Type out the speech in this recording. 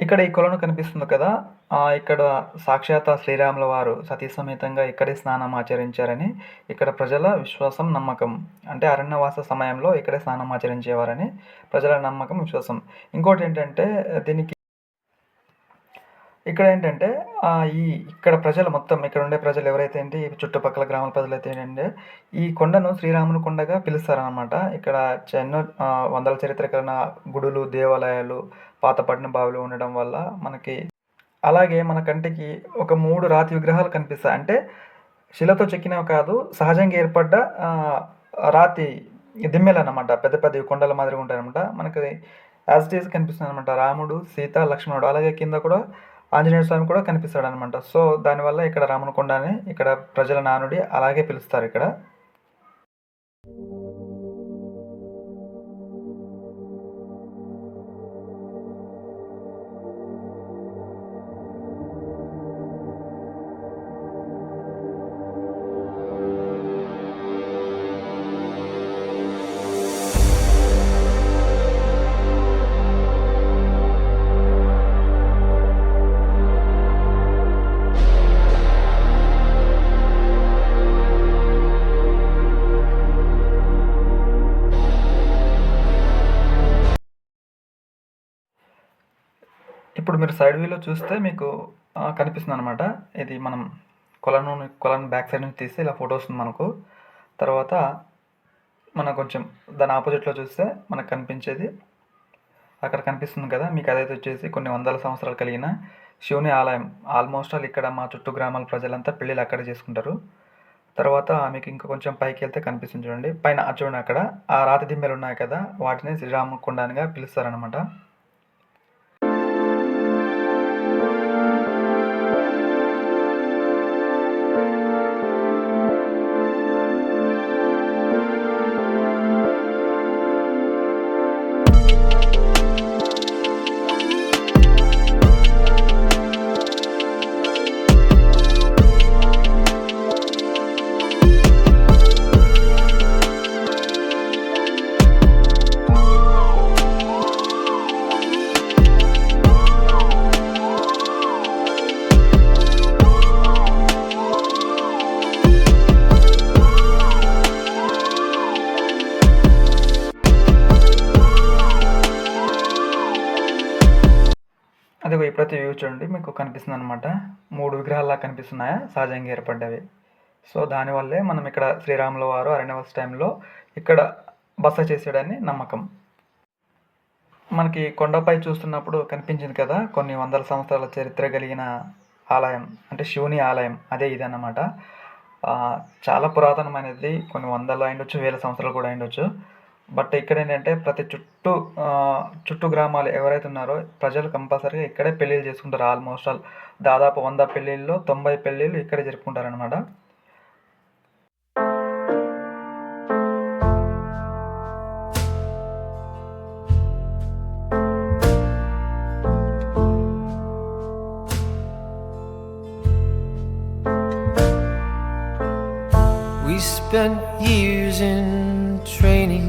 ఇక్కడ ఈ కొలను కనిపిస్తుంది కదా! ఇక్కడ సాక్షాత్ శ్రీరాముల వారు సతీ సమేతంగా ఇక్కడే స్నానం ఆచరించారని ఇక్కడ ప్రజల విశ్వాసం, నమ్మకం. అంటే అరణ్యవాస సమయంలో ఇక్కడే స్నానం ఆచరించేవారని ప్రజల నమ్మకం, విశ్వాసం. ఇంకోటేంటంటే దీనికి ఇక్కడేంటంటే ఇక్కడ ప్రజలు మొత్తం ఇక్కడుండే ప్రజలు ఎవరైతే ఏంటి చుట్టుపక్కల గ్రామాల ప్రజలైతే ఏంటంటే ఈ కొండను శ్రీరాముని కొండగా పిలుస్తారనమాట. ఇక్కడ ఎన్నో వందల చరిత్ర కలిగిన గుడులు, దేవాలయాలు, పాతపడిన బావులు ఉండడం వల్ల మనకి అలాగే మన కంటికి ఒక 3 రాతి విగ్రహాలు కనిపిస్తాయి. అంటే శిలతో చెక్కినవి కాదు, సహజంగా ఏర్పడ్డ రాతి దిమ్మెలనమాట. పెద్ద పెద్దవి కొండల మాదిరిగా ఉంటాయనమాట. మనకి యాజ్ ఇట్ ఈజ్ కనిపిస్తుందనమాట. రాముడు, సీత, లక్ష్మణుడు అలాగే కింద కూడా ఆంజనేయ స్వామి కూడా కనిపిస్తాడనమాట. సో దానివల్ల ఇక్కడ రామనకొండ అని ఇక్కడ ప్రజల నానుడి అలాగే పిలుస్తారు ఇక్కడ. ఇప్పుడు మీరు సైడ్ వ్యూలో చూస్తే మీకు కనిపిస్తుందనమాట. ఇది మనం కొలను బ్యాక్ సైడ్ నుంచి తీస్తే ఇలా ఫోటో వస్తుంది మనకు. తర్వాత మనకు కొంచెం దాని ఆపోజిట్లో చూస్తే మనకు కనిపించేది అక్కడ కనిపిస్తుంది కదా మీకు. అదైతే వచ్చేసి కొన్ని వందల సంవత్సరాలు కలిగిన శివుని ఆలయం. ఆల్మోస్ట్ ఆల్ ఇక్కడ మా చుట్టూ గ్రామాల ప్రజలంతా పెళ్ళిళ్ళు అక్కడే చేసుకుంటారు. తర్వాత మీకు ఇంకా కొంచెం పైకి వెళ్తే కనిపిస్తుంది చూడండి. పైన చూడండి అక్కడ ఆ రాతి దిమ్మెలు ఉన్నాయి కదా, వాటిని శ్రీరామకొండనిగా పిలుస్తారనమాట. అదిగో ఇప్పుడైతే వ్యూ చూడండి మీకు కనిపిస్తుంది అనమాట. 3 విగ్రహాల్లా కనిపిస్తున్నాయా సహజంగా ఏర్పడ్డవి. సో దానివల్లే మనం ఇక్కడ శ్రీరాముల వారు అరణ్యవాస టైంలో ఇక్కడ బస చేసాడని నమ్మకం. మనకి కొండపై చూస్తున్నప్పుడు కనిపించింది కదా కొన్ని వందల సంవత్సరాల చరిత్ర కలిగిన ఆలయం, అంటే శివుని ఆలయం. అదే ఇది అన్నమాట. చాలా పురాతనమైనది, కొన్ని వందలు అయిండొచ్చు, వేల సంవత్సరాలు కూడా అయిండొచ్చు. బట్ ఇక్కడ ఏంటంటే ప్రతి చుట్టూ గ్రామాలు ఎవరైతే ఉన్నారో ప్రజలు కంపల్సరీగా ఇక్కడే పెళ్ళిళ్ళు చేసుకుంటారు. ఆల్మోస్ట్ ఆల్ దాదాపు 100 పెళ్ళిళ్ళలో 90 పెళ్ళిళ్ళు ఇక్కడే జరుపుకుంటారనమాట. We spent years in training